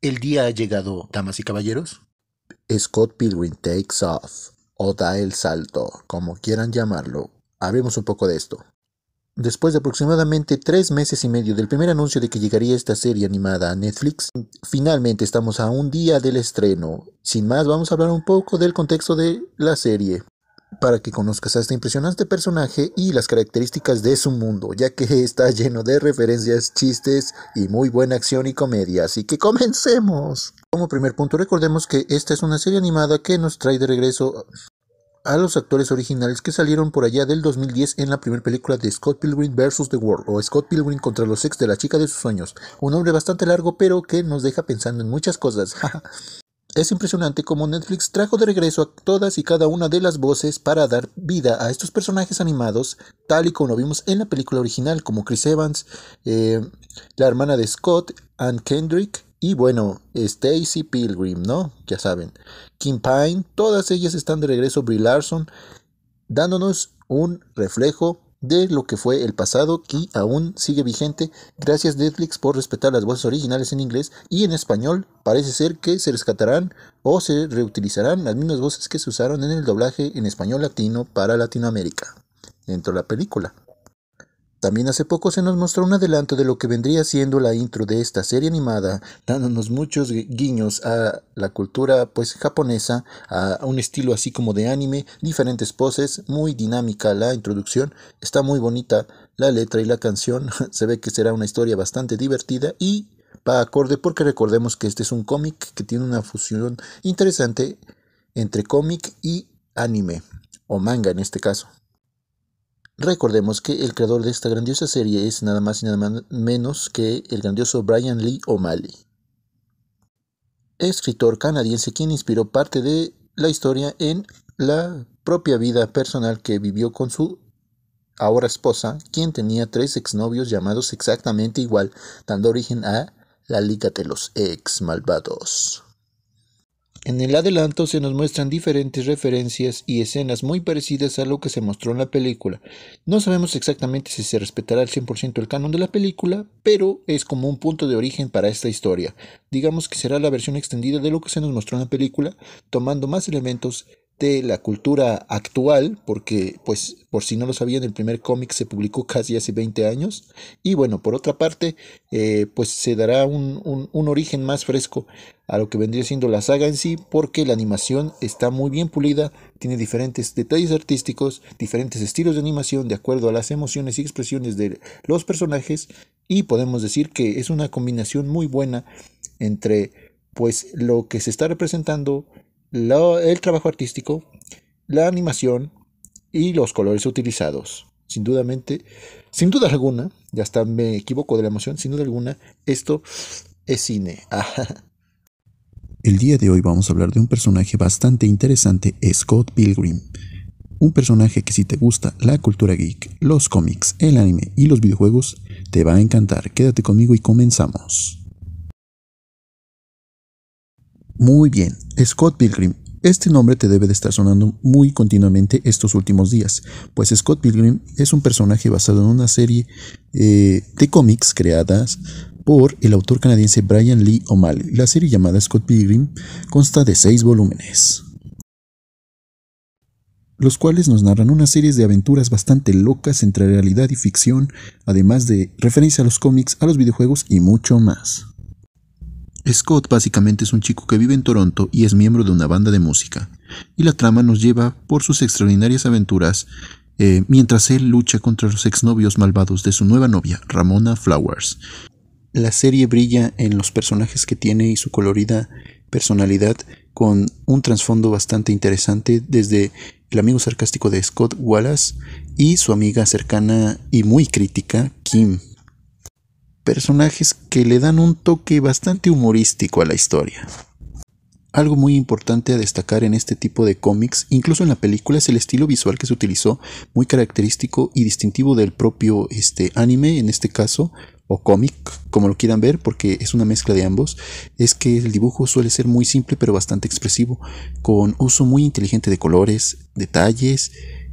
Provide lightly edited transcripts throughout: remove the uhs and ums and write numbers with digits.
El día ha llegado, damas y caballeros. Scott Pilgrim Takes Off, o da el salto, como quieran llamarlo. Hablemos un poco de esto. Después de aproximadamente 3 meses y medio del primer anuncio de que llegaría esta serie animada a Netflix, finalmente estamos a un día del estreno. Sin más, vamos a hablar un poco del contexto de la serie, para que conozcas a este impresionante personaje y las características de su mundo, ya que está lleno de referencias, chistes y muy buena acción y comedia. Así que comencemos. Como primer punto, recordemos que esta es una serie animada que nos trae de regreso a los actores originales que salieron por allá del 2010 en la primera película de Scott Pilgrim vs. The World, o Scott Pilgrim contra los ex de la chica de sus sueños. Un nombre bastante largo, pero que nos deja pensando en muchas cosas. Es impresionante cómo Netflix trajo de regreso a todas y cada una de las voces para dar vida a estos personajes animados, tal y como lo vimos en la película original, como Chris Evans, la hermana de Scott, Ann Kendrick, y bueno, Stacy Pilgrim, ¿no? Ya saben. Kim Pine, todas ellas están de regreso. Brie Larson, dándonos un reflejo de lo que fue el pasado y aún sigue vigente. Gracias Netflix por respetar las voces originales en inglés y en español. Parece ser que se rescatarán o se reutilizarán las mismas voces que se usaron en el doblaje en español latino para Latinoamérica dentro de la película. También hace poco se nos mostró un adelanto de lo que vendría siendo la intro de esta serie animada, dándonos muchos guiños a la cultura pues japonesa, a un estilo así como de anime, diferentes poses, muy dinámica la introducción, está muy bonita la letra y la canción, se ve que será una historia bastante divertida y va acorde porque recordemos que este es un cómic que tiene una fusión interesante entre cómic y anime, o manga en este caso. Recordemos que el creador de esta grandiosa serie es nada más y nada menos que el grandioso Brian Lee O'Malley, escritor canadiense quien inspiró parte de la historia en la propia vida personal que vivió con su ahora esposa, quien tenía 3 exnovios llamados exactamente igual, dando origen a la Liga de los Ex Malvados. En el adelanto se nos muestran diferentes referencias y escenas muy parecidas a lo que se mostró en la película. No sabemos exactamente si se respetará al 100% el canon de la película, pero es como un punto de origen para esta historia. Digamos que será la versión extendida de lo que se nos mostró en la película, tomando más elementos de la cultura actual, porque pues por si no lo sabían, el primer cómic se publicó casi hace 20 años, y bueno, por otra parte, pues se dará un origen más fresco a lo que vendría siendo la saga en sí, porque la animación está muy bien pulida, tiene diferentes detalles artísticos, diferentes estilos de animación de acuerdo a las emociones y expresiones de los personajes, y podemos decir que es una combinación muy buena entre pues lo que se está representando, el trabajo artístico, la animación y los colores utilizados. Sin duda alguna, ya hasta me equivoco de la emoción, sin duda alguna, esto es cine. El día de hoy vamos a hablar de un personaje bastante interesante, Scott Pilgrim. Un personaje que si te gusta la cultura geek, los cómics, el anime y los videojuegos, te va a encantar. Quédate conmigo y comenzamos. Muy bien, Scott Pilgrim. Este nombre te debe de estar sonando muy continuamente estos últimos días, pues Scott Pilgrim es un personaje basado en una serie de cómics creadas por el autor canadiense Brian Lee O'Malley. La serie llamada Scott Pilgrim consta de 6 volúmenes, los cuales nos narran una serie de aventuras bastante locas entre realidad y ficción, además de referencia a los cómics, a los videojuegos y mucho más. Scott básicamente es un chico que vive en Toronto y es miembro de una banda de música, y la trama nos lleva por sus extraordinarias aventuras mientras él lucha contra los exnovios malvados de su nueva novia, Ramona Flowers. La serie brilla en los personajes que tiene y su colorida personalidad, con un trasfondo bastante interesante desde el amigo sarcástico de Scott, Wallace, y su amiga cercana y muy crítica, Kim. Personajes que le dan un toque bastante humorístico a la historia. Algo muy importante a destacar en este tipo de cómics, incluso en la película, es el estilo visual que se utilizó, muy característico y distintivo del propio anime, en este caso, o cómic, como lo quieran ver, porque es una mezcla de ambos. Es que el dibujo suele ser muy simple pero bastante expresivo, con uso muy inteligente de colores, detalles,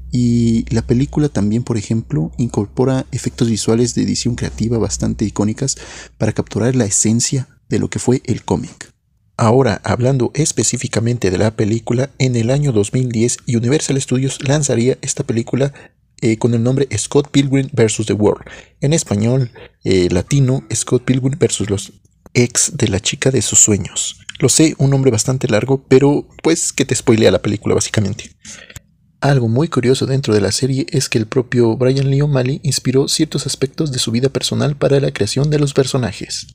y la película también, por ejemplo, incorpora efectos visuales de edición creativa bastante icónicas para capturar la esencia de lo que fue el cómic. Ahora, hablando específicamente de la película, en el año 2010 Universal Studios lanzaría esta película con el nombre Scott Pilgrim vs. The World. En español latino, Scott Pilgrim vs. los ex de la chica de sus sueños. Lo sé, un nombre bastante largo, pero pues que te spoilea la película básicamente. Algo muy curioso dentro de la serie es que el propio Brian Lee O'Malley inspiró ciertos aspectos de su vida personal para la creación de los personajes.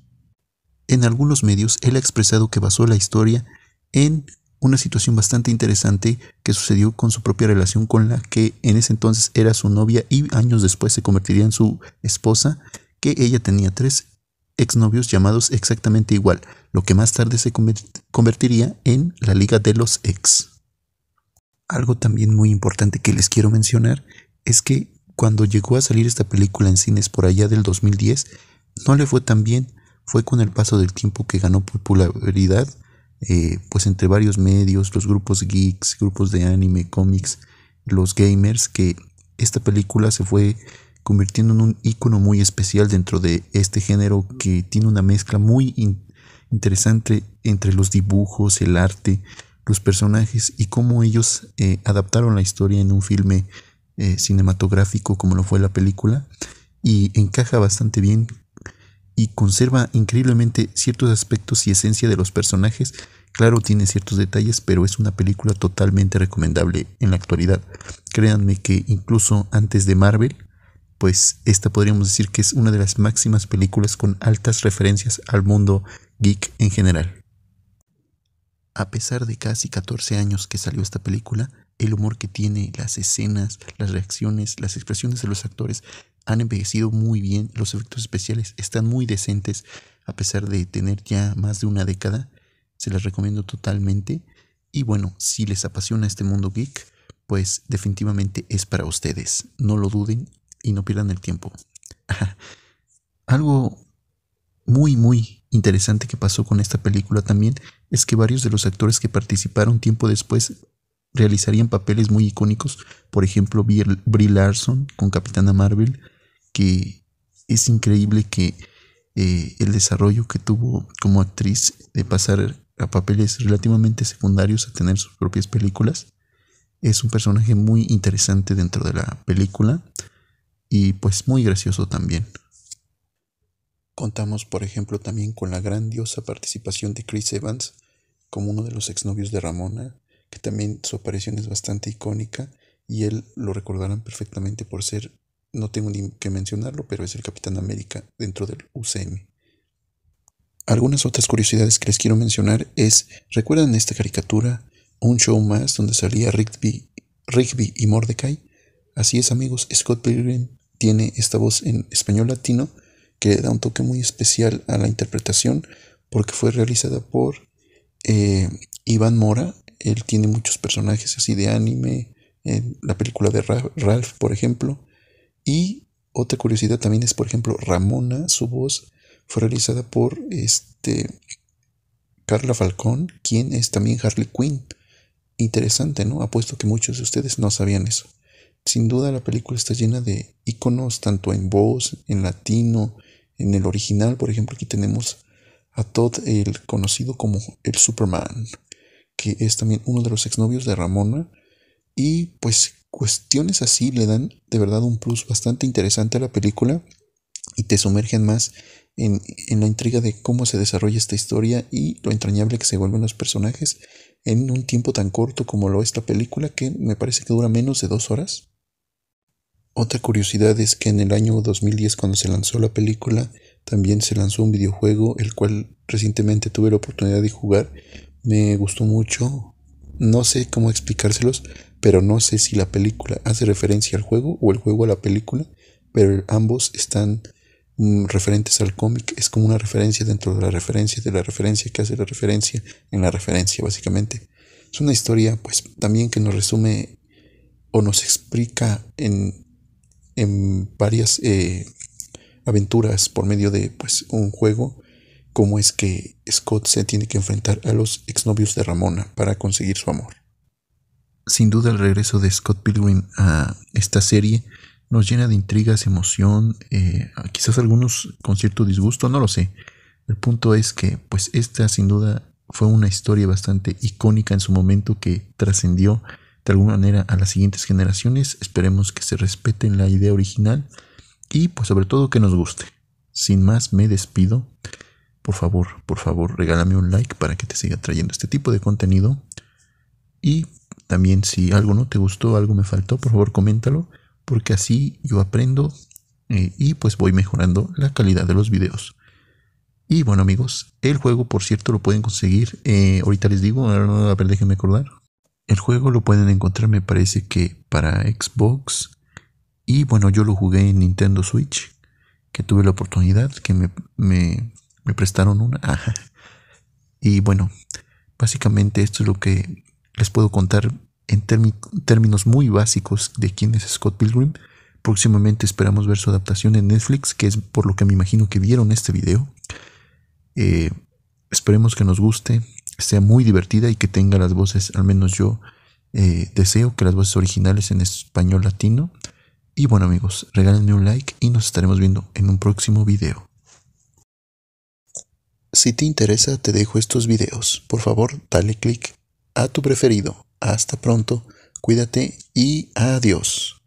En algunos medios él ha expresado que basó la historia en una situación bastante interesante que sucedió con su propia relación con la que en ese entonces era su novia y años después se convertiría en su esposa, que ella tenía 3 exnovios llamados exactamente igual, lo que más tarde se convertiría en la Liga de los Ex. Algo también muy importante que les quiero mencionar es que cuando llegó a salir esta película en cines por allá del 2010, no le fue tan bien. Fue con el paso del tiempo que ganó popularidad, pues entre varios medios, los grupos geeks, grupos de anime, cómics, los gamers, que esta película se fue convirtiendo en un icono muy especial dentro de este género que tiene una mezcla muy interesante entre los dibujos, el arte, los personajes y cómo ellos adaptaron la historia en un filme cinematográfico como lo fue la película, y encaja bastante bien y conserva increíblemente ciertos aspectos y esencia de los personajes. Claro, tiene ciertos detalles, pero es una película totalmente recomendable en la actualidad. Créanme que incluso antes de Marvel, pues esta podríamos decir que es una de las máximas películas con altas referencias al mundo geek en general. A pesar de casi 14 años que salió esta película, el humor que tiene, las escenas, las reacciones, las expresiones de los actores han envejecido muy bien, los efectos especiales están muy decentes, a pesar de tener ya más de una década. Se las recomiendo totalmente. Y bueno, si les apasiona este mundo geek, pues definitivamente es para ustedes. No lo duden y no pierdan el tiempo. Algo muy interesante que pasó con esta película también es que varios de los actores que participaron tiempo después realizarían papeles muy icónicos. Por ejemplo, Brie Larson con Capitana Marvel, que es increíble que el desarrollo que tuvo como actriz de pasar a papeles relativamente secundarios a tener sus propias películas. Es un personaje muy interesante dentro de la película y pues muy gracioso también. Contamos, por ejemplo, también con la grandiosa participación de Chris Evans como uno de los exnovios de Ramona, que también su aparición es bastante icónica y él lo recordarán perfectamente por ser, no tengo ni que mencionarlo, pero es el Capitán América dentro del UCM. Algunas otras curiosidades que les quiero mencionar es, ¿recuerdan esta caricatura, Un Show Más, donde salía Rigby y Mordecai? Así es, amigos, Scott Pilgrim tiene esta voz en español latino que da un toque muy especial a la interpretación porque fue realizada por Iván Mora. Él tiene muchos personajes así de anime, en la película de Ralph, por ejemplo. Y otra curiosidad también es, por ejemplo, Ramona, su voz fue realizada por Carla Falcón, quien es también Harley Quinn. Interesante, ¿no? Apuesto que muchos de ustedes no sabían eso. Sin duda la película está llena de iconos, tanto en voz, en latino, en el original. Por ejemplo, aquí tenemos a Todd, el conocido como el Superman, que es también uno de los exnovios de Ramona. Y pues cuestiones así le dan de verdad un plus bastante interesante a la película y te sumergen más en la intriga de cómo se desarrolla esta historia y lo entrañable que se vuelven los personajes en un tiempo tan corto como lo es la película, que me parece que dura menos de 2 horas. Otra curiosidad es que en el año 2010, cuando se lanzó la película, también se lanzó un videojuego, el cual recientemente tuve la oportunidad de jugar. Me gustó mucho. No sé cómo explicárselos, pero no sé si la película hace referencia al juego o el juego a la película, pero ambos están referentes al cómic. Es como una referencia dentro de la referencia que hace la referencia en la referencia, básicamente. Es una historia, pues, también que nos resume o nos explica en varias aventuras por medio de, pues, un juego, cómo es que Scott se tiene que enfrentar a los exnovios de Ramona para conseguir su amor. Sin duda el regreso de Scott Pilgrim a esta serie nos llena de intrigas, emoción, quizás algunos con cierto disgusto, no lo sé, El punto es que pues esta sin duda fue una historia bastante icónica en su momento que trascendió de alguna manera a las siguientes generaciones. Esperemos que se respeten la idea original y pues sobre todo que nos guste. Sin más, me despido. Por favor, regálame un like para que te siga trayendo este tipo de contenido. Y también si algo no te gustó, algo me faltó, por favor coméntalo, porque así yo aprendo y pues voy mejorando la calidad de los videos. Y bueno amigos, el juego por cierto lo pueden conseguir, ahorita les digo, a ver déjenme acordar. El juego lo pueden encontrar me parece que para Xbox y bueno yo lo jugué en Nintendo Switch, que tuve la oportunidad, que me prestaron una. Ajá. Y bueno, básicamente esto es lo que les puedo contar en términos muy básicos de quién es Scott Pilgrim. Próximamente esperamos ver su adaptación en Netflix, que es por lo que me imagino que vieron este video. Esperemos que nos guste, sea muy divertida y que tenga las voces, al menos yo deseo que las voces originales en español latino. Y bueno amigos, regálenme un like y nos estaremos viendo en un próximo video. Si te interesa, te dejo estos videos. Por favor, dale click a tu preferido. Hasta pronto, cuídate y adiós.